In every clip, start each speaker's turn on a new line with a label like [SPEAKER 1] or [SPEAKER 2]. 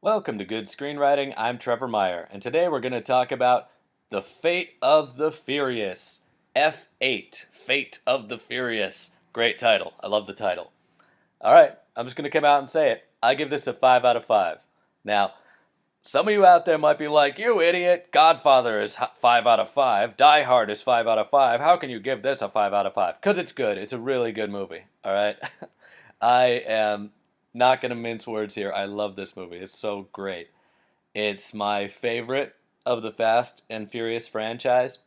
[SPEAKER 1] Welcome to Good Screenwriting. I'm Trevor Meyer, and today we're going to talk about The Fate of the Furious. F8, Fate of the Furious. Great title. I love the title. All right, I'm just going to come out and say it. I give this a 5 out of 5. Now, some of you out there might be like, you idiot, Godfather is 5 out of 5, Die Hard is 5 out of 5, how can you give this a 5 out of 5? Because it's good. It's a really good movie, all right? I am not going to mince words here. I love this movie. It's so great. It's my favorite of the Fast and Furious franchise.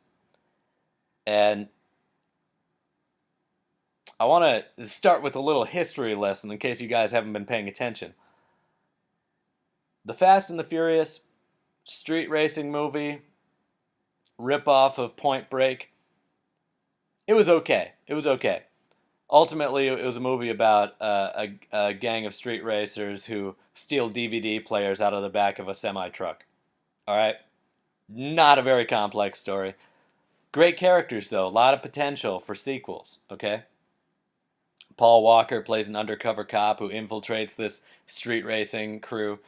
[SPEAKER 1] And I want to start with a little history lesson in case you guys haven't been paying attention. The Fast and the Furious street racing movie, ripoff of Point Break. It was okay. It was okay. Ultimately, it was a movie about a gang of street racers who steal DVD players out of the back of a semi-truck. All right? Not a very complex story. Great characters, though. A lot of potential for sequels, okay? Paul Walker plays an undercover cop who infiltrates this street racing crew.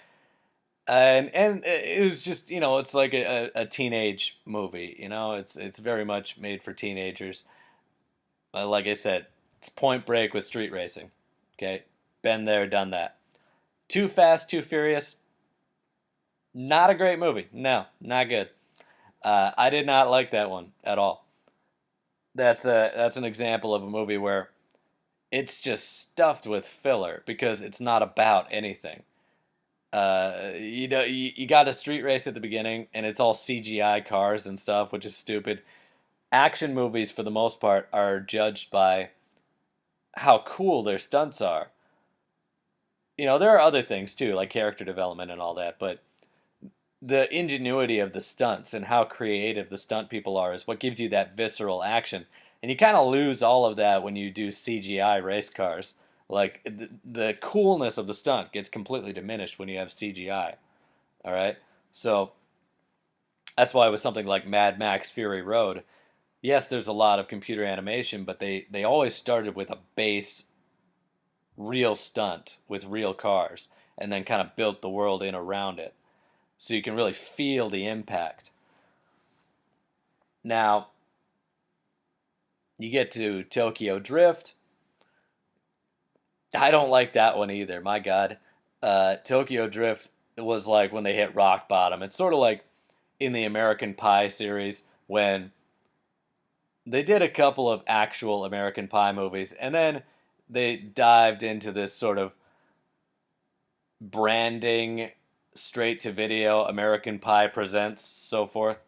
[SPEAKER 1] And it was just, it's like a teenage movie, It's very much made for teenagers. Like I said, it's Point Break with street racing. Okay? Been there, done that. Too Fast, Too Furious. Not a great movie. No, not good. I did not like that one at all. That's an example of a movie where it's just stuffed with filler because it's not about anything. You got a street race at the beginning, and it's all CGI cars and stuff, which is stupid. Action movies, for the most part, are judged by how cool their stunts are. There are other things too, like character development and all that, but the ingenuity of the stunts and how creative the stunt people are is what gives you that visceral action. And you kind of lose all of that when you do CGI race cars. Like, the coolness of the stunt gets completely diminished when you have CGI. All right? So, that's why with something like Mad Max Fury Road, yes, there's a lot of computer animation, but they always started with a base real stunt with real cars and then kind of built the world in around it. So you can really feel the impact. Now, you get to Tokyo Drift. I don't like that one either, my God. Tokyo Drift was like when they hit rock bottom. It's sort of like in the American Pie series when they did a couple of actual American Pie movies, and then they dived into this sort of branding, straight to video, American Pie Presents, so forth,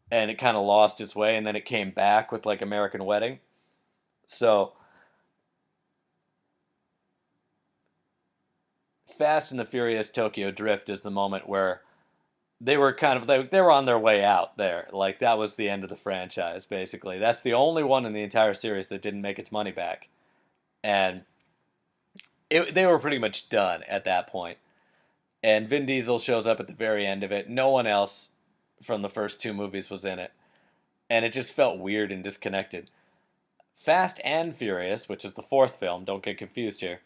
[SPEAKER 1] and it kind of lost its way, and then it came back with like American Wedding. So, Fast and the Furious Tokyo Drift is the moment where they were they were on their way out there. Like, that was the end of the franchise, basically. That's the only one in the entire series that didn't make its money back. And they were pretty much done at that point. And Vin Diesel shows up at the very end of it. No one else from the first two movies was in it. And it just felt weird and disconnected. Fast and Furious, which is the fourth film, don't get confused here,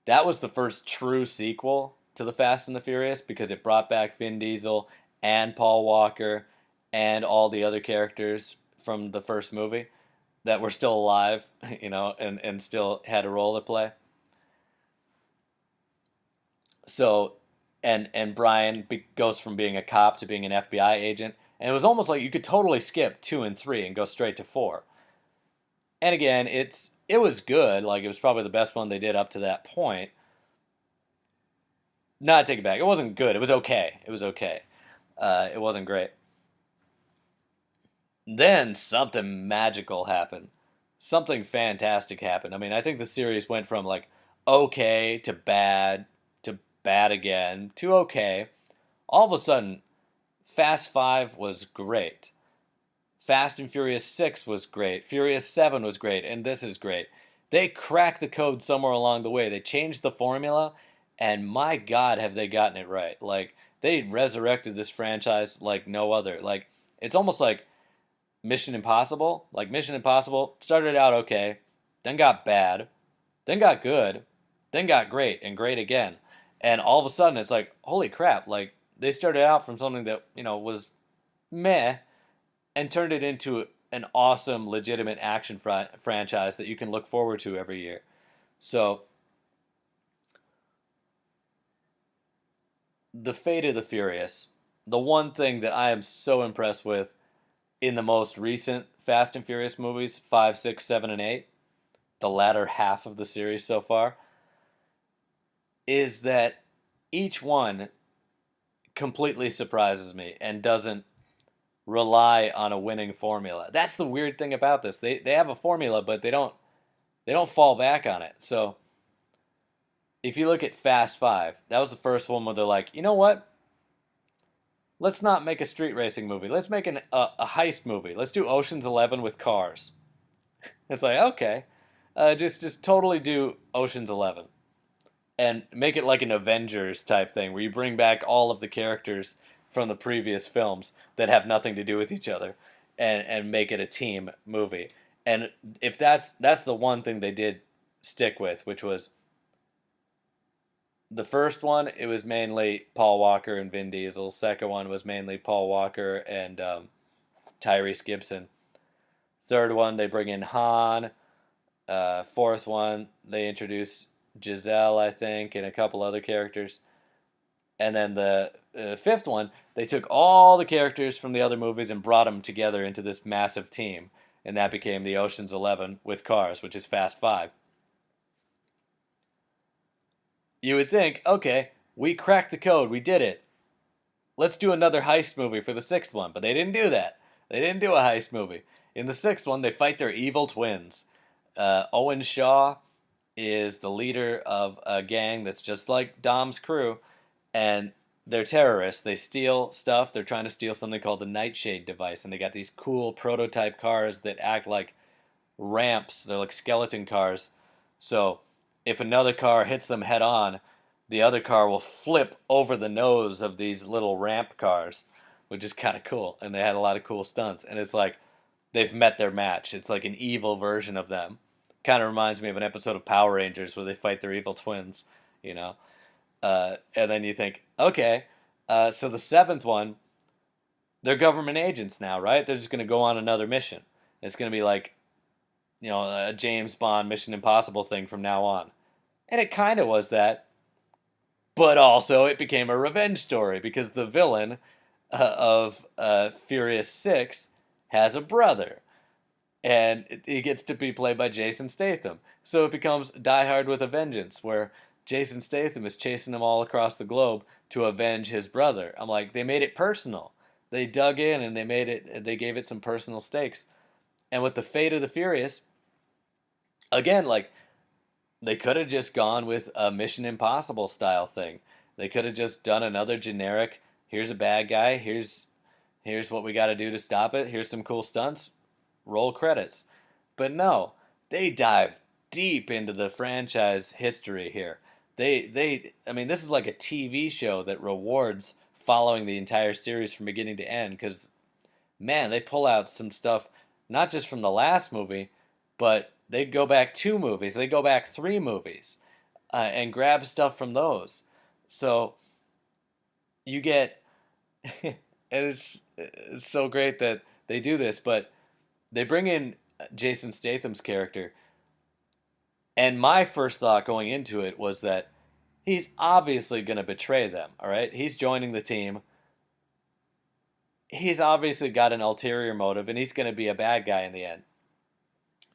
[SPEAKER 1] that was the first true sequel to The Fast and the Furious because it brought back Vin Diesel and Paul Walker and all the other characters from the first movie that were still alive, and still had a role to play. So, and Brian goes from being a cop to being an FBI agent, and it was almost like you could totally skip 2 and 3 and go straight to 4. And again, it was good. Like, it was probably the best one they did up to that point. No, I take it back. It wasn't good. It was okay. It was okay. It wasn't great. Then something magical happened. Something fantastic happened. I mean, I think the series went from like okay to bad again to okay. All of a sudden, Fast 5 was great. Fast and Furious 6 was great. Furious 7 was great. And this is great. They cracked the code somewhere along the way. They changed the formula. And my God, have they gotten it right. Like, they resurrected this franchise like no other. Like, it's almost like Mission Impossible. Like, Mission Impossible started out okay, then got bad, then got good, then got great, and great again. And all of a sudden, it's like, holy crap! Like they started out from something that was meh, and turned it into an awesome, legitimate action franchise that you can look forward to every year. So, the Fate of the Furious, the one thing that I am so impressed with in the most recent Fast and Furious movies, 5, 6, 7, and 8, the latter half of the series so far, is that each one completely surprises me and doesn't rely on a winning formula. That's the weird thing about this. They have a formula, but they don't fall back on it. So if you look at Fast Five, that was the first one where they're like, you know what? Let's not make a street racing movie. Let's make a heist movie. Let's do Ocean's 11 with cars. It's like, okay, just totally do Ocean's 11 and make it like an Avengers type thing where you bring back all of the characters from the previous films that have nothing to do with each other, and make it a team movie. And if that's the one thing they did stick with, which was the first one, it was mainly Paul Walker and Vin Diesel. Second one was mainly Paul Walker and Tyrese Gibson. Third one, they bring in Han. Fourth one, they introduce Giselle, I think, and a couple other characters. And then the fifth one, they took all the characters from the other movies and brought them together into this massive team. And that became the Ocean's 11 with cars, which is Fast 5. You would think, okay, we cracked the code, we did it. Let's do another heist movie for the sixth one. But they didn't do that. They didn't do a heist movie. In the sixth one, they fight their evil twins. Owen Shaw is the leader of a gang that's just like Dom's crew, and they're terrorists. They steal stuff. They're trying to steal something called the Nightshade device, and they got these cool prototype cars that act like ramps. They're like skeleton cars. So if another car hits them head on, the other car will flip over the nose of these little ramp cars, which is kind of cool. And they had a lot of cool stunts. And it's like they've met their match. It's like an evil version of them. Kind of reminds me of an episode of Power Rangers where they fight their evil twins, you know? And then you think, okay, so the seventh one, they're government agents now, right? They're just going to go on another mission. It's going to be like, a James Bond Mission Impossible thing from now on. And it kind of was that. But also it became a revenge story because the villain of Furious 6 has a brother. And he gets to be played by Jason Statham. So it becomes Die Hard with a Vengeance, where Jason Statham is chasing them all across the globe to avenge his brother. I'm like, they made it personal. They dug in and they gave it some personal stakes. And with the Fate of the Furious, again, like, they could have just gone with a Mission Impossible style thing. They could have just done another generic, here's a bad guy, here's what we got to do to stop it, here's some cool stunts, roll credits. But no, they dive deep into the franchise history here. I mean, this is like a TV show that rewards following the entire series from beginning to end, because, man, they pull out some stuff, not just from the last movie, but they go back 2 movies, they go back 3 movies, and grab stuff from those. So you get, and it's so great that they do this, but they bring in Jason Statham's character, and my first thought going into it was that he's obviously going to betray them, all right? He's joining the team. He's obviously got an ulterior motive, and he's going to be a bad guy in the end.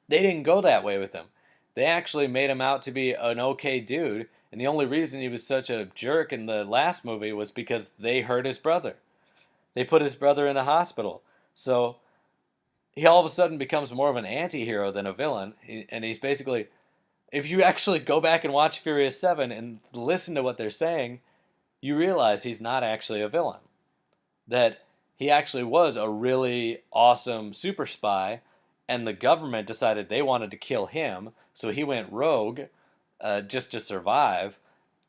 [SPEAKER 1] They didn't go that way with him. They actually made him out to be an okay dude, and the only reason he was such a jerk in the last movie was because they hurt his brother. They put his brother in the hospital. So he all of a sudden becomes more of an anti-hero than a villain, and he's basically, if you actually go back and watch Furious 7 and listen to what they're saying, you realize he's not actually a villain. That he actually was a really awesome super spy, and the government decided they wanted to kill him, so he went rogue just to survive.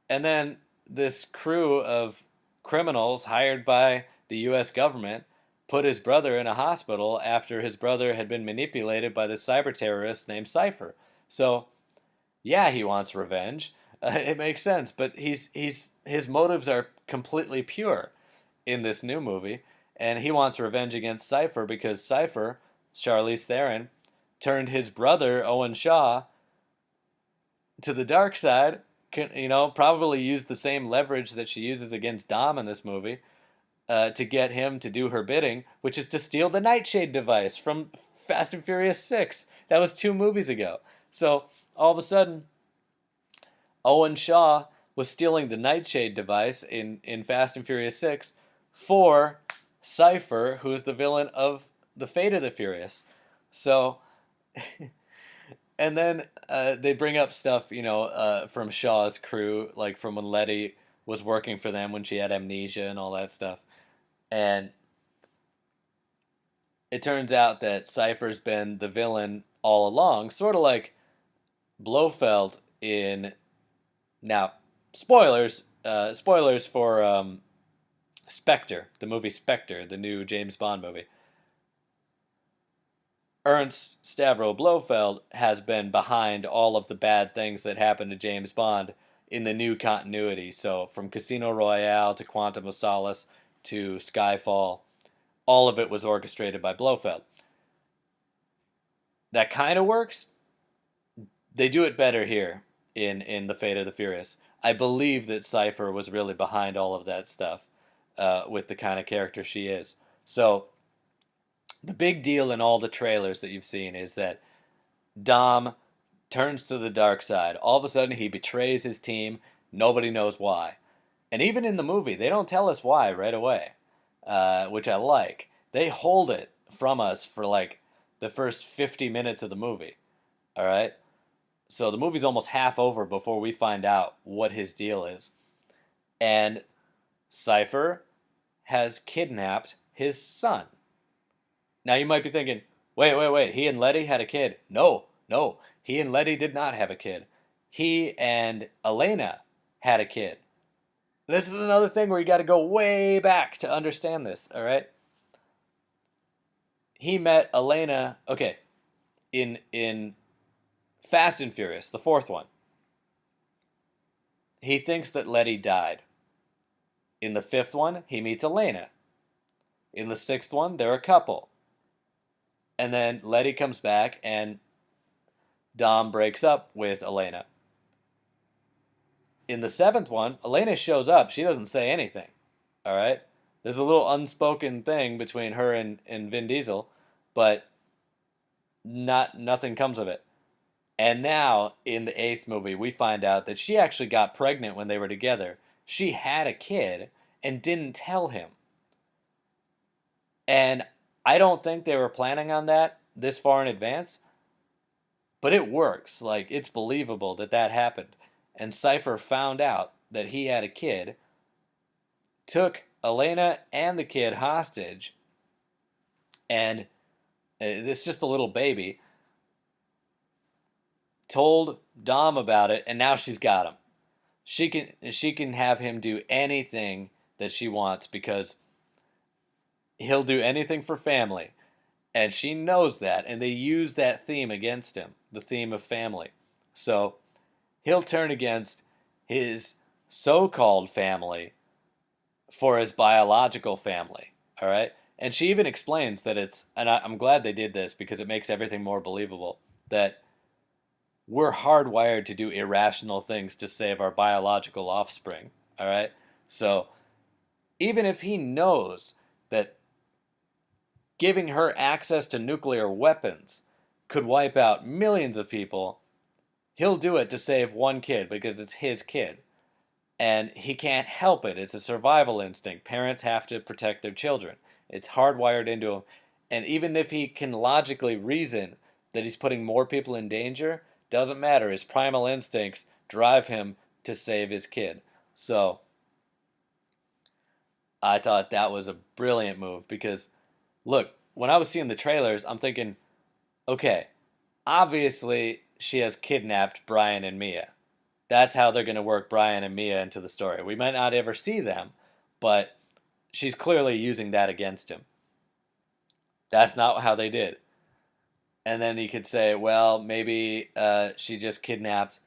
[SPEAKER 1] And then this crew of criminals hired by the U.S. government put his brother in a hospital after his brother had been manipulated by this cyber terrorist named Cypher. So, yeah, he wants revenge, It makes sense, but his motives are completely pure in this new movie, and he wants revenge against Cypher because Cypher, Charlize Theron, turned his brother Owen Shaw to the dark side. Probably used the same leverage that she uses against Dom in this movie to get him to do her bidding, which is to steal the Nightshade device from Fast and Furious 6. That was 2 movies ago. So all of a sudden, Owen Shaw was stealing the Nightshade device in Fast and Furious 6 for Cypher, who is the villain of The Fate of the Furious. So, and then they bring up stuff, from Shaw's crew, like from when Letty was working for them when she had amnesia and all that stuff. And it turns out that Cypher's been the villain all along, sort of like Blofeld in now spoilers for Spectre, the movie Spectre, the new James Bond movie. Ernst Stavro Blofeld has been behind all of the bad things that happened to James Bond in the new continuity. So from Casino Royale to Quantum of Solace to Skyfall, all of it was orchestrated by Blofeld. That kind of works. They do it better here in The Fate of the Furious. I believe that Cypher was really behind all of that stuff with the kind of character she is. So the big deal in all the trailers that you've seen is that Dom turns to the dark side. All of a sudden, he betrays his team. Nobody knows why. And even in the movie, they don't tell us why right away, which I like. They hold it from us for like the first 50 minutes of the movie. All right? So the movie's almost half over before we find out what his deal is. And Cypher has kidnapped his son. Now you might be thinking, wait, he and Letty had a kid. No, he and Letty did not have a kid. He and Elena had a kid. This is another thing where you got to go way back to understand this, all right? He met Elena, okay, in Fast and Furious, the fourth one. He thinks that Letty died. In the fifth one, he meets Elena. In the sixth one, they're a couple. And then Letty comes back and Dom breaks up with Elena. In the seventh one, Elena shows up. She doesn't say anything. All right? There's a little unspoken thing between her and Vin Diesel, but nothing comes of it. And now, in the eighth movie, we find out that she actually got pregnant when they were together. She had a kid and didn't tell him. And I don't think they were planning on that this far in advance, but it works. Like, it's believable that that happened. And Cypher found out that he had a kid, took Elena and the kid hostage, and it's just a little baby, told Dom about it, and now she's got him. She can have him do anything that she wants because he'll do anything for family. And she knows that, and they use that theme against him, the theme of family. So he'll turn against his so-called family for his biological family, all right? And she even explains that I'm glad they did this because it makes everything more believable, that we're hardwired to do irrational things to save our biological offspring, all right? So even if he knows that giving her access to nuclear weapons could wipe out millions of people, he'll do it to save one kid because it's his kid. And he can't help it. It's a survival instinct. Parents have to protect their children. It's hardwired into him. And even if he can logically reason that he's putting more people in danger, doesn't matter. His primal instincts drive him to save his kid. So I thought that was a brilliant move because, look, when I was seeing the trailers, I'm thinking, okay, obviously she has kidnapped Brian and Mia. That's how they're going to work Brian and Mia into the story. We might not ever see them, but she's clearly using that against him. That's not how they did. And then you could say, well, maybe she just kidnapped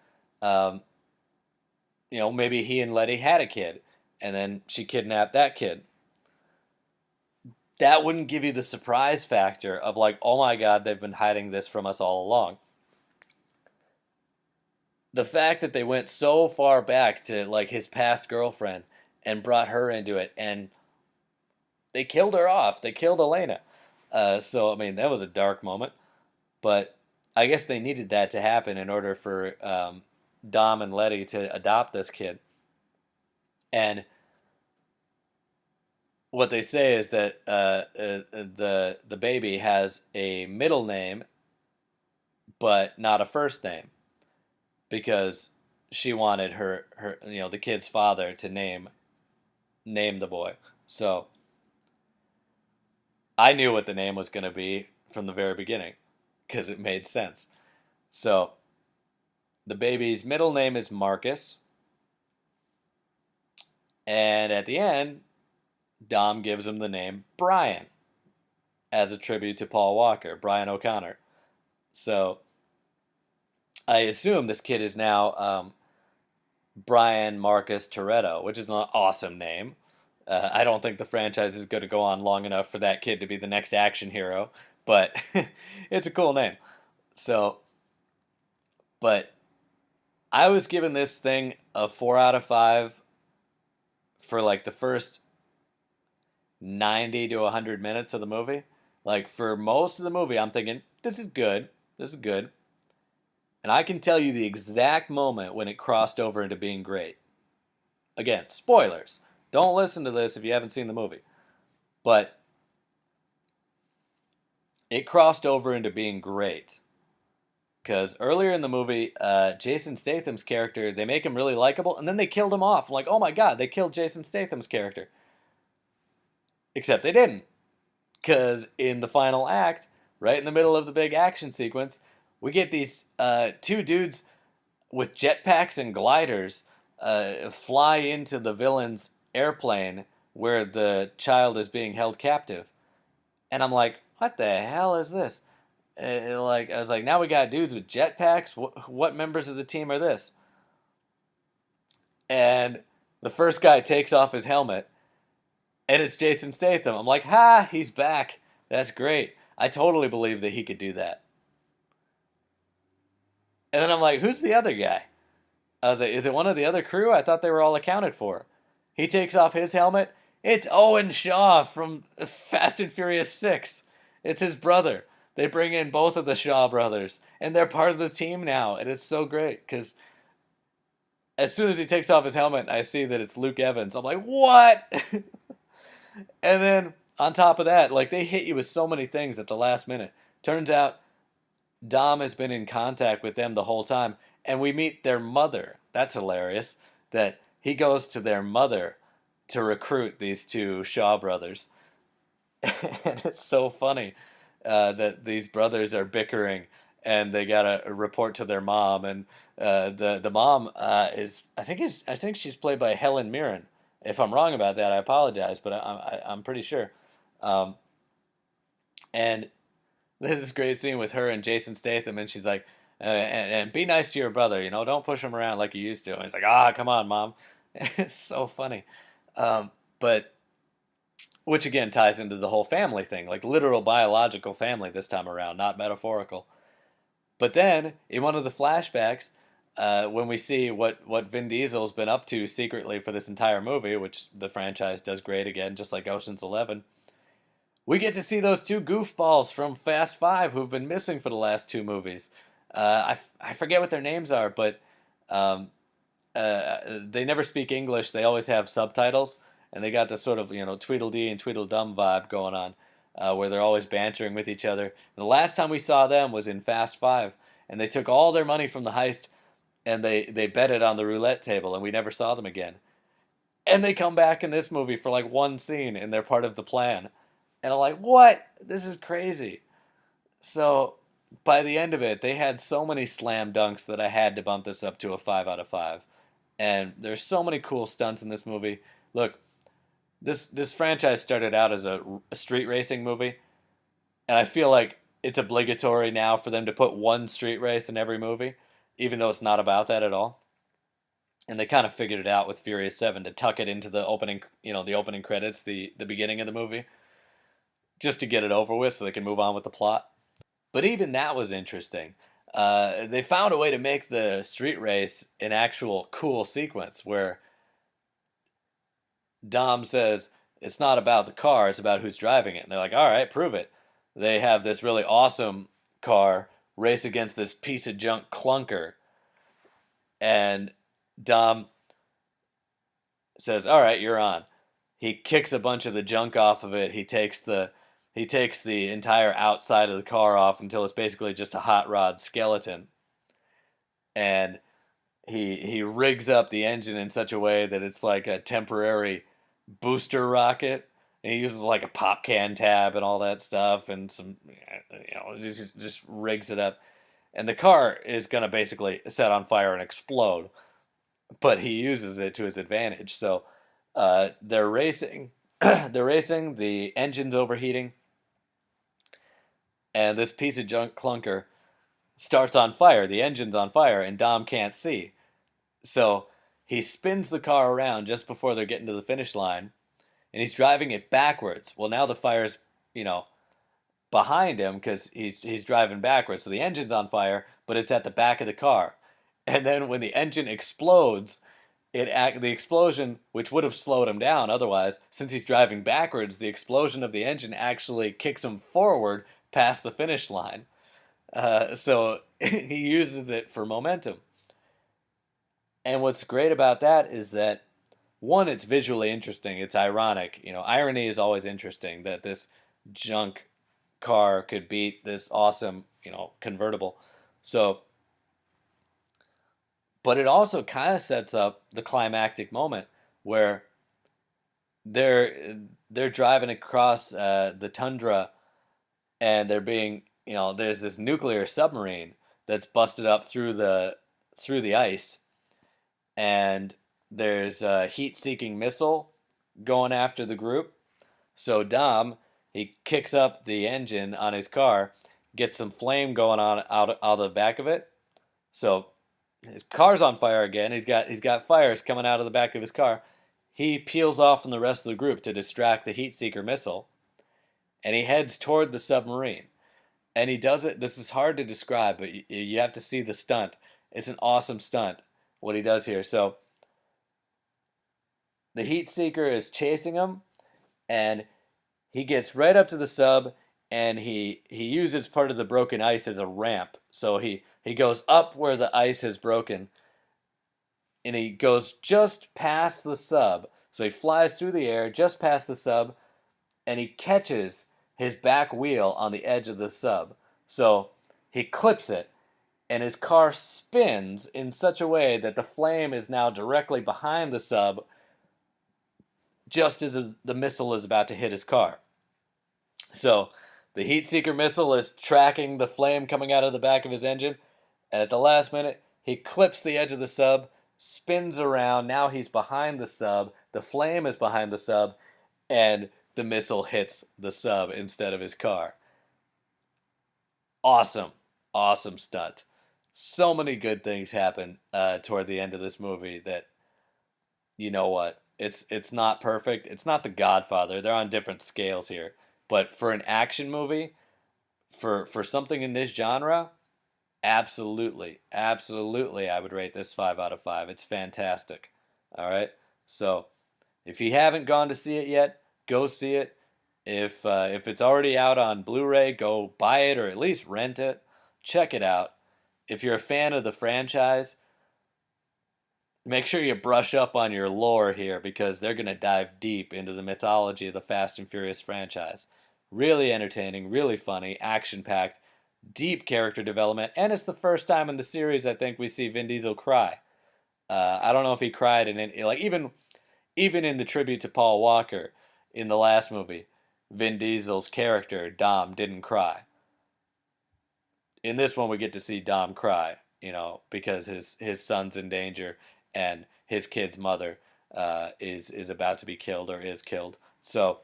[SPEAKER 1] maybe he and Letty had a kid, and then she kidnapped that kid. That wouldn't give you the surprise factor of like, oh my god, they've been hiding this from us all along. The fact that they went so far back to like his past girlfriend and brought her into it, and they killed her off. They killed Elena. So I mean, that was a dark moment, but I guess they needed that to happen in order for Dom and Letty to adopt this kid. And what they say is that the baby has a middle name, but not a first name, because she wanted her the kid's father to name the boy. So I knew what the name was going to be from the very beginning because it made sense. So the baby's middle name is Marcus, and at the end, Dom gives him the name Brian as a tribute to Paul Walker, Brian O'Connor. So I assume this kid is now Brian Marcus Toretto, which is an awesome name. I don't think the franchise is going to go on long enough for that kid to be the next action hero, but it's a cool name. So, but I was giving this thing a 4 out of 5 for like the first 90 to 100 minutes of the movie. Like for most of the movie, I'm thinking, this is good. This is good. And I can tell you the exact moment when it crossed over into being great. Again, spoilers. Don't listen to this if you haven't seen the movie. But it crossed over into being great. Because earlier in the movie, Jason Statham's character, they make him really likable, and then they killed him off. I'm like, oh my god, they killed Jason Statham's character. Except they didn't. Because in the final act, right in the middle of the big action sequence, we get these two dudes with jetpacks and gliders fly into the villain's airplane where the child is being held captive. And I'm like, what the hell is this? Like I was like, now we got dudes with jetpacks. What members of the team are this? And the first guy takes off his helmet, and it's Jason Statham. I'm like, ha, he's back. That's great. I totally believe that he could do that. And then I'm like, who's the other guy? I was like, is it one of the other crew? I thought they were all accounted for. He takes off his helmet. It's Owen Shaw from Fast and Furious 6. It's his brother. They bring in both of the Shaw brothers, and they're part of the team now, and it's so great because as soon as he takes off his helmet, I see that it's Luke Evans. I'm like, what? And then on top of that, like they hit you with so many things at the last minute. Turns out Dom has been in contact with them the whole time, and we meet their mother. That's hilarious. That he goes to their mother to recruit these two Shaw brothers. And it's so funny that these brothers are bickering and they gotta report to their mom. And the mom is I think she's played by Helen Mirren. If I'm wrong about that, I apologize, but I'm pretty sure. Um, and there's this great scene with her and Jason Statham, and she's like, and be nice to your brother, don't push him around like you used to. And he's like, come on, mom. It's so funny. But which again ties into the whole family thing, like literal biological family this time around, not metaphorical. But then in one of the flashbacks, when we see what Vin Diesel's been up to secretly for this entire movie, which the franchise does great again, just like Ocean's 11, we get to see those two goofballs from Fast Five who've been missing for the last two movies. I forget what their names are, but they never speak English. They always have subtitles, and they got this sort of Tweedledee and Tweedledum vibe going on, where they're always bantering with each other. And the last time we saw them was in Fast Five, and they took all their money from the heist, and they bet it on the roulette table, and we never saw them again. And they come back in this movie for like one scene, and they're part of the plan. And I'm like, what? This is crazy. So by the end of it, they had so many slam dunks that I had to bump this up to a 5 out of 5. And there's so many cool stunts in this movie. Look, this franchise started out as a street racing movie, and I feel like it's obligatory now for them to put one street race in every movie, even though it's not about that at all. and they kind of figured it out with Furious 7 to tuck it into the opening, the opening credits, the beginning of the movie, just to get it over with so they can move on with the plot. But even that was interesting. They found a way to make the street race an actual cool sequence where Dom says it's not about the car, it's about who's driving it. And they're like, all right, prove it. They have this really awesome car race against this piece of junk clunker. And Dom says, all right, you're on. He kicks a bunch of the junk off of it. He takes the entire outside of the car off until it's basically just a hot rod skeleton. And he rigs up the engine in such a way that it's like a temporary booster rocket. And he uses like a pop can tab and all that stuff, and some, just rigs it up. And the car is gonna basically set on fire and explode, but he uses it to his advantage. So they're racing. They're racing. The engine's overheating, and this piece of junk clunker starts on fire. The engine's on fire, and Dom can't see. So he spins the car around just before they're getting to the finish line, and he's driving it backwards. Well, now the fire's, behind him because he's driving backwards. So the engine's on fire, but it's at the back of the car. And then when the engine explodes, the explosion, which would have slowed him down otherwise, since he's driving backwards, the explosion of the engine actually kicks him forward past the finish line. So he uses it for momentum. And what's great about that is that, one, it's visually interesting. It's ironic. Irony is always interesting, that this junk car could beat this awesome, convertible. So, but it also kind of sets up the climactic moment where they're driving across the tundra, and they're being, there's this nuclear submarine that's busted up through the ice, and there's a heat-seeking missile going after the group. So Dom, he kicks up the engine on his car, gets some flame going on out of the back of it. So his car's on fire again. He's got fires coming out of the back of his car. He peels off from the rest of the group to distract the heat seeker missile, and he heads toward the submarine. And he does it. This is hard to describe, but you have to see the stunt. It's an awesome stunt what he does here. So the heat seeker is chasing him, and he gets right up to the sub, and he uses part of the broken ice as a ramp. So he goes up where the ice is broken, and he goes just past the sub. So he flies through the air just past the sub, and he catches his back wheel on the edge of the sub. So he clips it, and his car spins in such a way that the flame is now directly behind the sub, just as the missile is about to hit his car. So the heat seeker missile is tracking the flame coming out of the back of his engine, and at the last minute, he clips the edge of the sub, spins around. Now he's behind the sub. The flame is behind the sub, and the missile hits the sub instead of his car. Awesome, awesome stunt. So many good things happen toward the end of this movie that, you know what? It's not perfect. It's not The Godfather. They're on different scales here. But for an action movie, for something in this genre, absolutely, absolutely, I would rate this 5 out of 5. It's fantastic. All right. So if you haven't gone to see it yet, go see it. If it's already out on Blu-ray, go buy it or at least rent it. Check it out. If you're a fan of the franchise, make sure you brush up on your lore here, because they're going to dive deep into the mythology of the Fast and Furious franchise. Really entertaining, really funny, action-packed, deep character development, and it's the first time in the series I think we see Vin Diesel cry. I don't know if he cried in any, like, even in the tribute to Paul Walker in the last movie, Vin Diesel's character Dom didn't cry. In this one, we get to see Dom cry, because his son's in danger and his kid's mother is about to be killed or is killed. So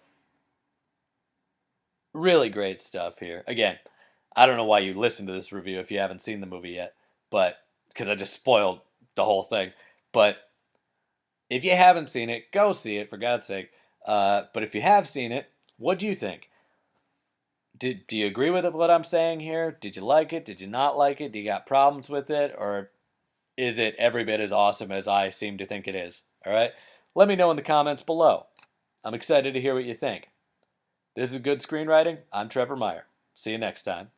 [SPEAKER 1] really great stuff here. Again, I don't know why you listen to this review if you haven't seen the movie yet, but because I just spoiled the whole thing. But If you haven't seen it, go see it, for God's sake. But if you have seen it, what do you think? Do you agree with what I'm saying here? Did you like it? Did you not like it? Do you got problems with it? Or is it every bit as awesome as I seem to think it is? All right? Let me know in the comments below. I'm excited to hear what you think. This is Good Screenwriting. I'm Trevor Meyer. See you next time.